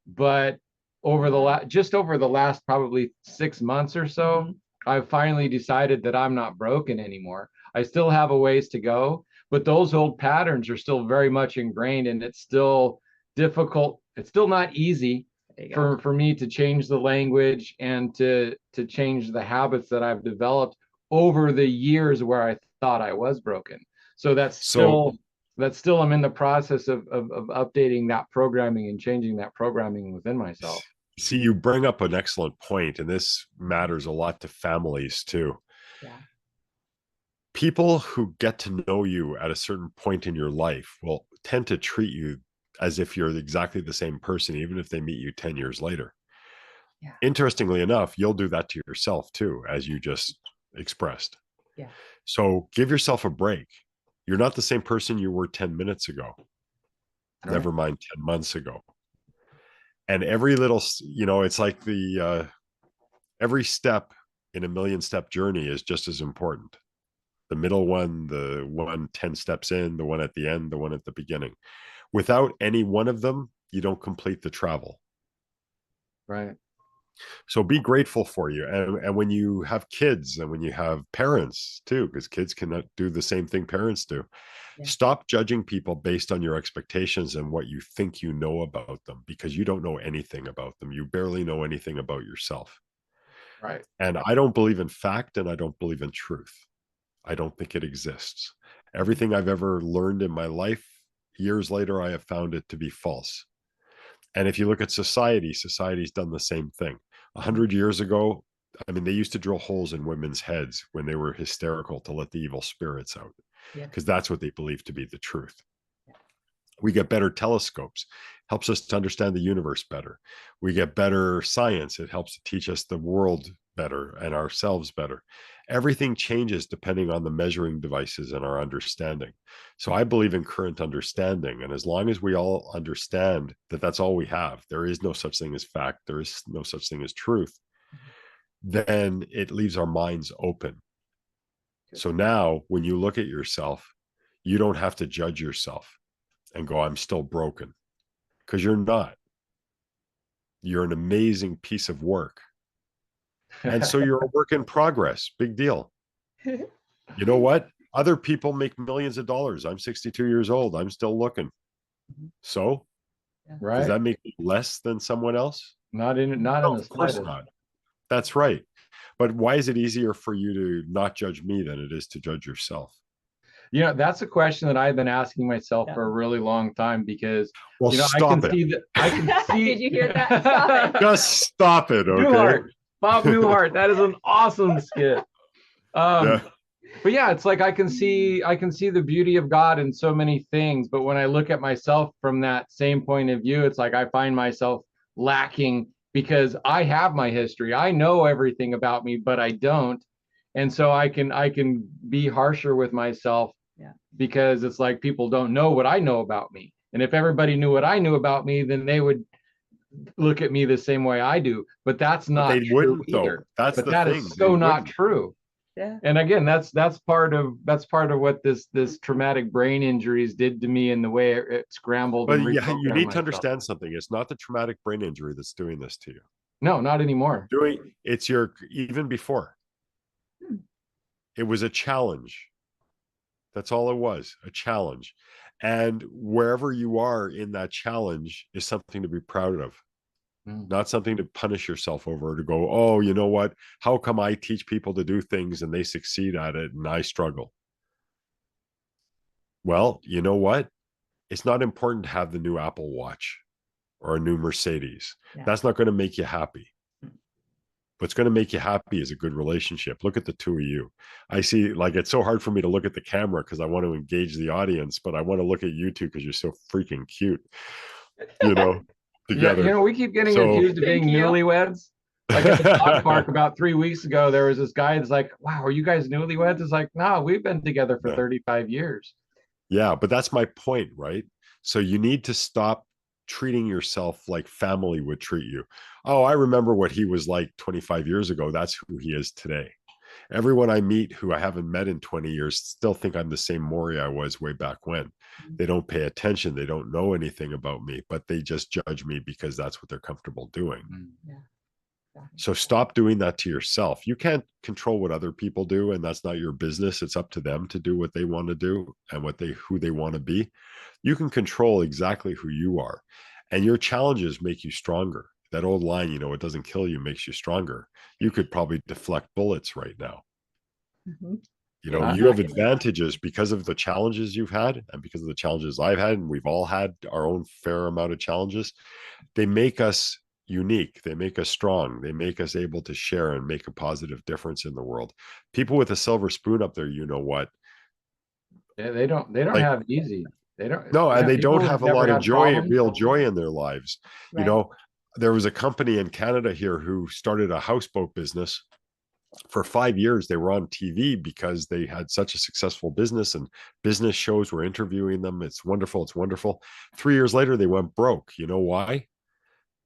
But over the last probably 6 months or so, I've finally decided that I'm not broken anymore. I still have a ways to go, but those old patterns are still very much ingrained, and it's still difficult. It's still not easy for me to change the language and to change the habits that I've developed over the years where I thought I was broken. So that's still I'm in the process of updating that programming and changing that programming within myself. See, you bring up an excellent point, and this matters a lot to families too. Yeah. People who get to know you at a certain point in your life will tend to treat you as if you're exactly the same person, even if they meet you 10 years later. Yeah. Interestingly enough, you'll do that to yourself too, as you just expressed. Yeah. So give yourself a break. You're not the same person you were 10 minutes ago. Right. Never mind 10 months ago. And every little, it's like every step in a 1,000,000-step journey is just as important. The middle one, the one 10 steps in, the one at the end, the one at the beginning. Without any one of them, you don't complete the travel. Right. So be grateful for you. And when you have kids and when you have parents too, because kids cannot do the same thing parents do. Yeah. Stop judging people based on your expectations and what you think you know about them, because you don't know anything about them. You barely know anything about yourself. Right. And I don't believe in fact, and I don't believe in truth. I don't think it exists. Everything I've ever learned in my life, years later, I have found it to be false. And if you look at society's done the same thing. 100 years ago, I mean, they used to drill holes in women's heads when they were hysterical to let the evil spirits out, because that's what they believed to be the truth. We get better telescopes, helps us to understand the universe better. We get better science. It helps to teach us the world better and ourselves better. Everything changes depending on the measuring devices and our understanding. So I believe in current understanding. And as long as we all understand that that's all we have, there is no such thing as fact, there is no such thing as truth, then it leaves our minds open. So now when you look at yourself, you don't have to judge yourself and go, I'm still broken, because you're not. You're an amazing piece of work. And so you're a work in progress. Big deal. You know what? Other people make millions of dollars. I'm 62 years old. I'm still looking. So right. Does that make me less than someone else? Not in the of course not. That's right. But why is it easier for you to not judge me than it is to judge yourself? That's a question that I've been asking myself for a really long time, because stop I can it. see that I can see. Did you hear that? Stop it. Just stop it, okay? Newhart, Bob Newhart. That is an awesome skit. But yeah, it's like I can see the beauty of God in so many things, but when I look at myself from that same point of view, it's like I find myself lacking, because I have my history. I know everything about me, but I don't. And so I can be harsher with myself, because it's like people don't know what I know about me. And if everybody knew what I knew about me, then they would look at me the same way I do. But that's not true either. That's the thing. Is so not true. Yeah. And again, that's part of what this traumatic brain injuries did to me, and the way it scrambled. But yeah, you need to understand something. It's not the traumatic brain injury that's doing this to you. No, not anymore. It's even before. It was a challenge. That's all it was, a challenge. And wherever you are in that challenge is something to be proud of. Not something to punish yourself over, to go, oh, you know what? How come I teach people to do things and they succeed at it and I struggle? Well, you know what? It's not important to have the new Apple Watch or a new Mercedes. Yeah. That's not going to make you happy. What's going to make you happy is a good relationship. Look at the two of you. I see, like, it's so hard for me to look at the camera because I want to engage the audience, but I want to look at you two because you're so freaking cute, together. Yeah, we keep getting accused of being newlyweds. Like at the dog park about 3 weeks ago, there was this guy that's like, wow, are you guys newlyweds? It's like, no, we've been together for 35 years. Yeah, but that's my point, right? So you need to stop treating yourself like family would treat you. Oh, I remember what he was like 25 years ago. That's who he is today. Everyone I meet who I haven't met in 20 years still think I'm the same Morry I was way back when. They don't pay attention. They don't know anything about me, but they just judge me because that's what they're comfortable doing. Yeah. So stop doing that to yourself. You can't control what other people do, and that's not your business. It's up to them to do what they want to do and who they want to be. You can control exactly who you are, and your challenges make you stronger. That old line, it doesn't kill you, makes you stronger. You could probably deflect bullets right now. Mm-hmm. You have advantages because of the challenges you've had and because of the challenges I've had, and we've all had our own fair amount of challenges. They make us unique. They make us strong. They make us able to share and make a positive difference in the world. People with a silver spoon up there, you know what? Yeah, they don't have it easy. They don't. No, and they don't have a lot of joy, real joy in their lives. Right. There was a company in Canada here who started a houseboat business. For 5 years, they were on TV because they had such a successful business, and business shows were interviewing them. It's wonderful. It's wonderful. 3 years later, they went broke. You know why?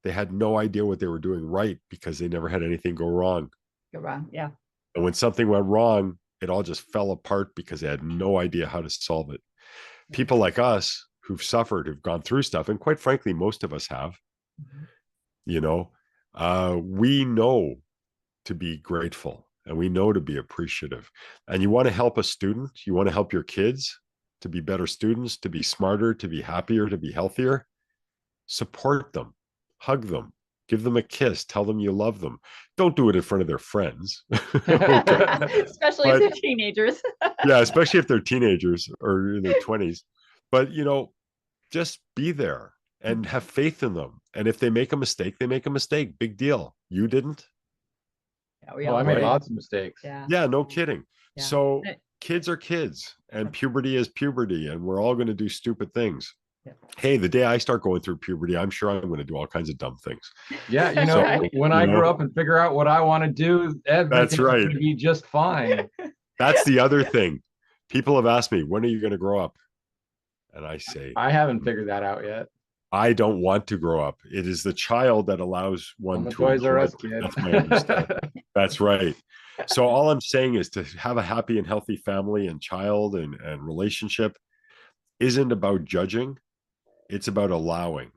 They had no idea what they were doing right because they never had anything go wrong. Go wrong, yeah. And when something went wrong, it all just fell apart because they had no idea how to solve it. Yeah. People like us who've suffered, who've gone through stuff, and quite frankly, most of us have, we know to be grateful and we know to be appreciative. And you want to help a student, you want to help your kids to be better students, to be smarter, to be happier, to be healthier. Support them. Hug them, give them a kiss, tell them you love them. Don't do it in front of their friends. Especially if they're teenagers. Yeah, especially if they're teenagers or in their 20s. But, just be there and have faith in them. And if they make a mistake, they make a mistake. Big deal. You didn't? Yeah, I made lots of mistakes. Yeah, no kidding. Yeah. So kids are kids and puberty is puberty, and we're all going to do stupid things. Hey, the day I start going through puberty, I'm sure I'm going to do all kinds of dumb things. Yeah, when I grow up and figure out what I want to do, that's right. Going to be just fine. That's the other thing. People have asked me, when are you going to grow up? And I say, I haven't figured that out yet. I don't want to grow up. It is the child that allows one to. Toys R Us kid. That's my understanding. That's right. So all I'm saying is to have a happy and healthy family and child and relationship isn't about judging. It's about allowing.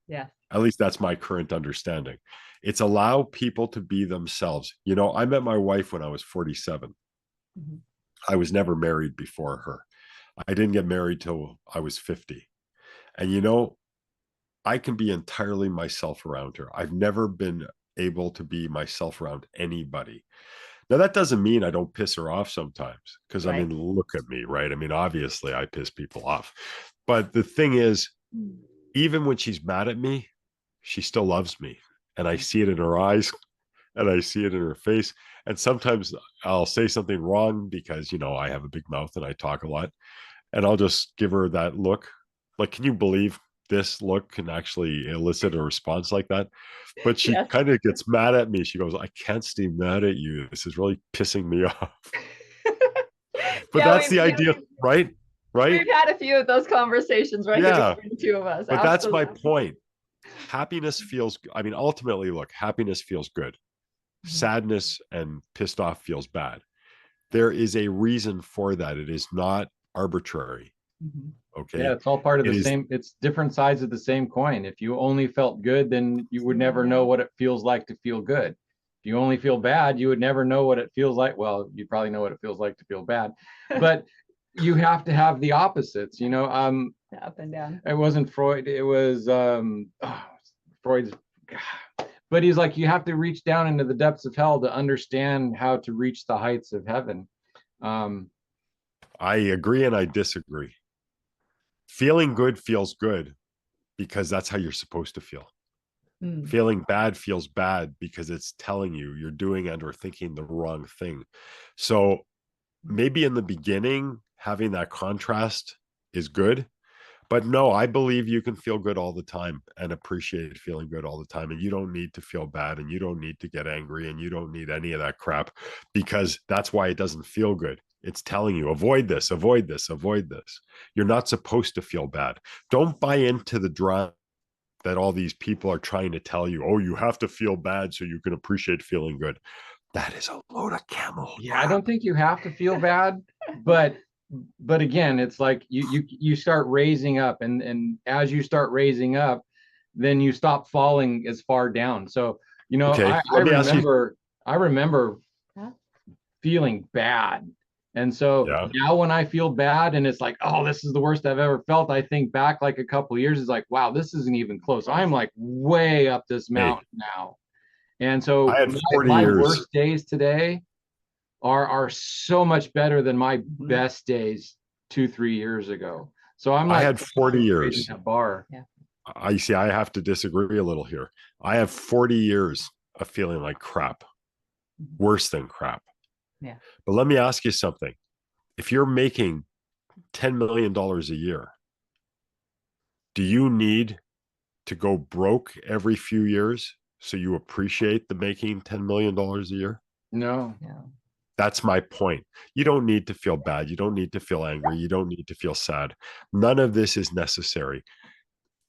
Yeah. At least that's my current understanding. It's allow people to be themselves. I met my wife when I was 47. Mm-hmm. I was never married before her. I didn't get married till I was 50. And I can be entirely myself around her. I've never been able to be myself around anybody. Now, that doesn't mean I don't piss her off sometimes, because right. Look at me, right? Obviously I piss people off. But the thing is, even when she's mad at me, she still loves me. And I see it in her eyes and I see it in her face. And sometimes I'll say something wrong because, I have a big mouth and I talk a lot. And I'll just give her that look. Like, can you believe this look can actually elicit a response like that? But she kind of gets mad at me. She goes, I can't stay mad at you. This is really pissing me off. But that's the idea, right? Right. We've had a few of those conversations, right? Yeah. Between the two of us. But that's my point. Happiness feels, ultimately, look, happiness feels good. Mm-hmm. Sadness and pissed off feels bad. There is a reason for that. It is not arbitrary. Mm-hmm. Okay. Yeah, it's all part of the same. It's different sides of the same coin. If you only felt good, then you would never know what it feels like to feel good. If you only feel bad, you would never know what it feels like. Well, you probably know what it feels like to feel bad, but you have to have the opposites, up and down. It wasn't Freud. It was Freud's. But he's like, you have to reach down into the depths of hell to understand how to reach the heights of heaven. I agree and I disagree. Feeling good feels good because that's how you're supposed to feel. Feeling bad feels bad because it's telling you you're doing and or thinking the wrong thing. So maybe in the beginning, having that contrast is good. But no, I believe you can feel good all the time and appreciate feeling good all the time. And you don't need to feel bad, and you don't need to get angry, and you don't need any of that crap, because that's why it doesn't feel good. It's telling you, avoid this, avoid this, avoid this. You're not supposed to feel bad. Don't buy into the drama that all these people are trying to tell you. Oh, you have to feel bad so you can appreciate feeling good. That is a load of camel. Yeah, I don't think you have to feel bad, but again, it's like you start raising up, and as you start raising up, then you stop falling as far down. So, Okay, I remember feeling bad. And so now when I feel bad and it's like, oh, this is the worst I've ever felt, I think back like a couple of years, is like, wow, this isn't even close. I'm like way up this mountain now. And so I had 40 my years. worst days today are so much better than my best days 2-3 years ago. So I'm like, I had 40 years. That bar. Yeah. I see. I have to disagree a little here. I have 40 years of feeling like crap, worse than crap. Yeah. But let me ask you something. If you're making $10 million a year, do you need to go broke every few years so you appreciate the making $10 million a year? No. That's my point. You don't need to feel bad. You don't need to feel angry. You don't need to feel sad. None of this is necessary.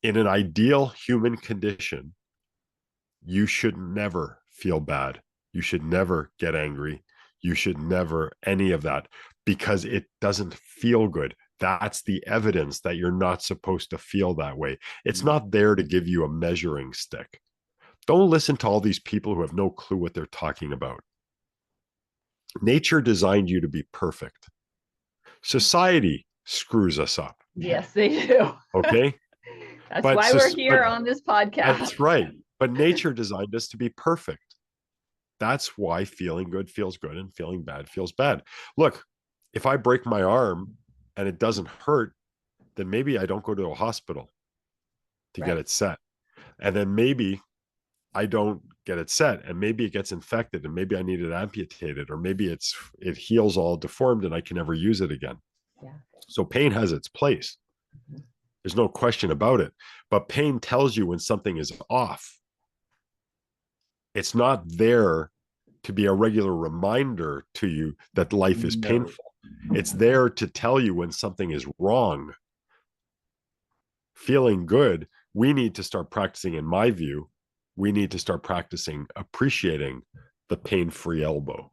In an ideal human condition, you should never feel bad. You should never get angry. You should never any of that, because it doesn't feel good. That's the evidence that you're not supposed to feel that way. It's not there to give you a measuring stick. Don't listen to all these people who have no clue what they're talking about. Nature designed you to be perfect. Society screws us up. Yes, they do. Okay. That's why we're here on this podcast. That's right. But nature designed us to be perfect. That's why feeling good feels good and feeling bad feels bad. Look, if I break my arm and it doesn't hurt, then maybe I don't go to a hospital to get it set. And then maybe I don't get it set, and maybe it gets infected, and maybe I need it amputated, or maybe it heals all deformed and I can never use it again. Yeah. So pain has its place. There's no question about it. But pain tells you when something is off. It's not there to be a regular reminder to you that life is painful. It's there to tell you when something is wrong. Feeling good, we need to start practicing, in my view, we need to start practicing appreciating the pain-free elbow.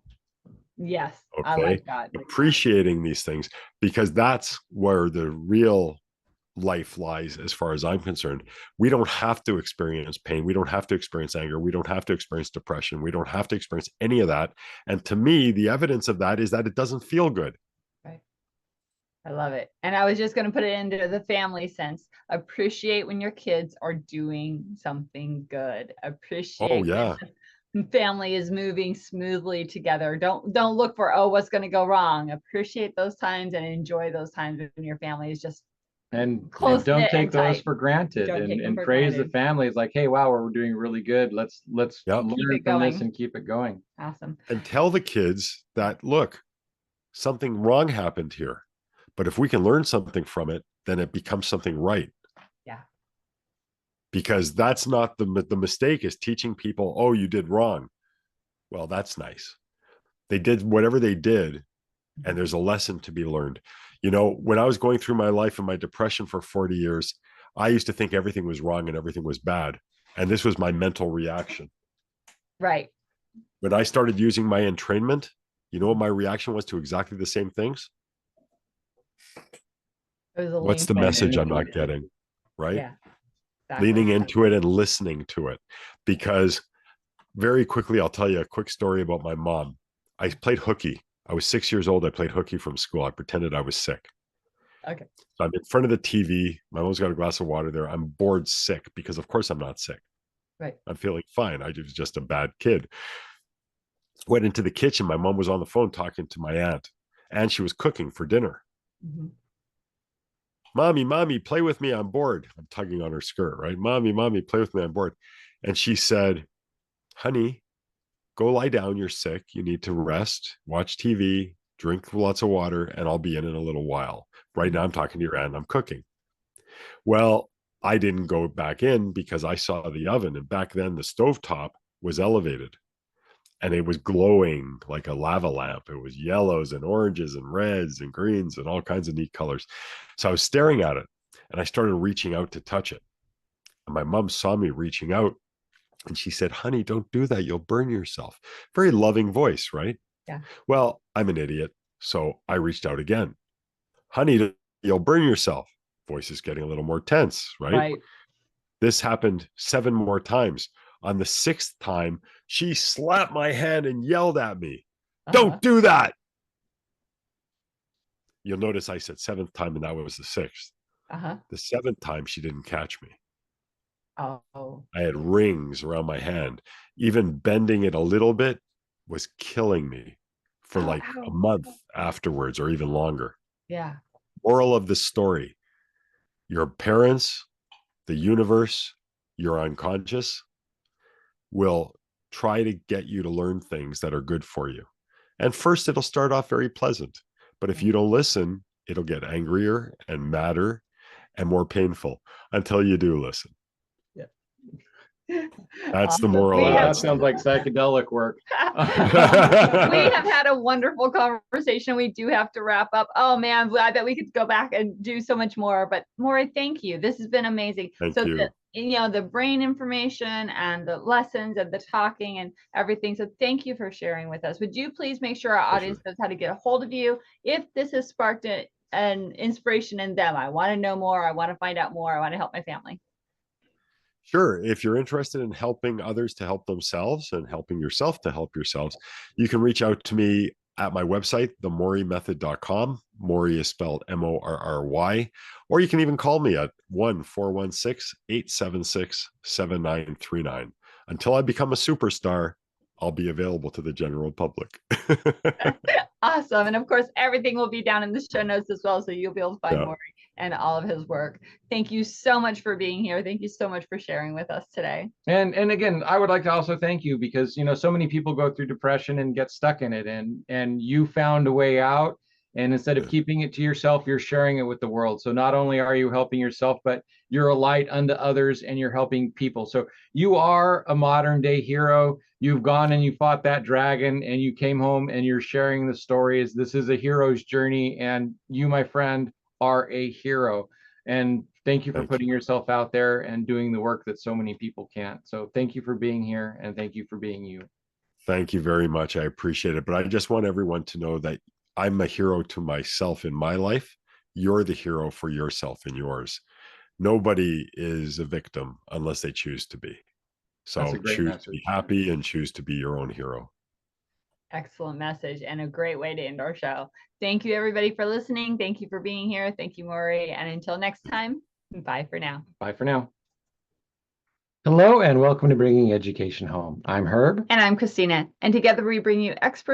Yes, okay? I like that. Appreciating these things, because that's where the real life lies, as far as I'm concerned. We don't have to experience pain. We don't have to experience anger. We don't have to experience depression. We don't have to experience any of that. And to me, the evidence of that is that it doesn't feel good. Right. I love it. And I was just going to put it into the family sense. Appreciate when your kids are doing something good. Appreciate when the family is moving smoothly together. Don't look for, oh, what's going to go wrong. Appreciate those times and enjoy those times when your family is just and don't take those for granted, and praise the family. It's like, hey, wow, we're doing really good. Let's learn from this and keep it going. Awesome. And tell the kids that, look, something wrong happened here, but if we can learn something from it, then it becomes something right. Yeah. Because that's not the mistake, is teaching people, oh, you did wrong. Well, that's nice. They did whatever they did, and there's a lesson to be learned. You know, when I was going through my life and my depression for 40 years, I used to think everything was wrong and everything was bad. And this was my mental reaction. Right. When I started using my entrainment, you know what my reaction was to exactly the same things? What's the message I'm not getting? Right? Yeah. Exactly. Leaning into it and listening to it. Because very quickly, I'll tell you a quick story about my mom. I played hooky. I was 6 years old. I played hooky from school. I pretended I was sick. Okay. So I'm in front of the TV. My mom's got a glass of water there. I'm bored sick, because of course I'm not sick. Right. I'm feeling fine. I was just a bad kid. Went into the kitchen. My mom was on the phone talking to my aunt, and she was cooking for dinner. Mommy, play with me, I'm bored. I'm tugging on her skirt, right? Mommy, play with me, I'm bored. And she said, honey, go lie down. You're sick. You need to rest, watch TV, drink lots of water, and I'll be in a little while. Right now, I'm talking to your aunt. I'm cooking. Well, I didn't go back in because I saw the oven. And back then, the stovetop was elevated and it was glowing like a lava lamp. It was yellows and oranges and reds and greens and all kinds of neat colors. So I was staring at it and I started reaching out to touch it. And my mom saw me reaching out and she said, honey, don't do that. You'll burn yourself. Very loving voice, right? Yeah. Well, I'm an idiot. So I reached out again. Honey, you'll burn yourself. Voice is getting a little more tense, right? This happened 7 more times. On the 6th time, she slapped my hand and yelled at me, don't do that. You'll notice I said 7th time and that was the 6th. The 7th time, she didn't catch me. Oh. I had rings around my hand. Even bending it a little bit was killing me for like a month afterwards or even longer. Yeah. Moral of the story, your parents, the universe, your unconscious will try to get you to learn things that are good for you. And first, it'll start off very pleasant. But if you don't listen, it'll get angrier and madder and more painful until you do listen. That's the moral. That sounds like psychedelic work. We have had a wonderful conversation. We do have to wrap up. Oh man, I bet we could go back and do so much more. But Morry, thank you. This has been amazing. Thank you. The brain information and the lessons and the talking and everything. So thank you for sharing with us. Would you please make sure our audience knows how to get a hold of you if this has sparked an inspiration in them? I want to know more. I want to find out more. I want to help my family. Sure. If you're interested in helping others to help themselves and helping yourself to help yourselves, you can reach out to me at my website, themorrymethod.com. Morry is spelled Morry. Or you can even call me at 1-416-876-7939. Until I become a superstar, I'll be available to the general public. Awesome. And of course, everything will be down in the show notes as well. So you'll be able to find Morry and all of his work. Thank you so much for being here. Thank you so much for sharing with us today. And again, I would like to also thank you because, so many people go through depression and get stuck in it, and you found a way out. And instead of keeping it to yourself, you're sharing it with the world. So not only are you helping yourself, but you're a light unto others and you're helping people. So you are a modern day hero. You've gone and you fought that dragon and you came home and you're sharing the stories. This is a hero's journey, and you, my friend, are a hero. And thank you for putting yourself out there and doing the work that so many people can't. So thank you for being here, and thank you for being you. Thank you very much. I appreciate it. But I just want everyone to know that I'm a hero to myself in my life. You're the hero for yourself and yours. Nobody is a victim unless they choose to be. So choose to be happy and choose to be your own hero. Excellent message and a great way to end our show. Thank you, everybody, for listening. Thank you for being here. Thank you, Morry. And until next time, bye for now. Bye for now. Hello, and welcome to Bringing Education Home. I'm Herb. And I'm Kristina. And together we bring you experts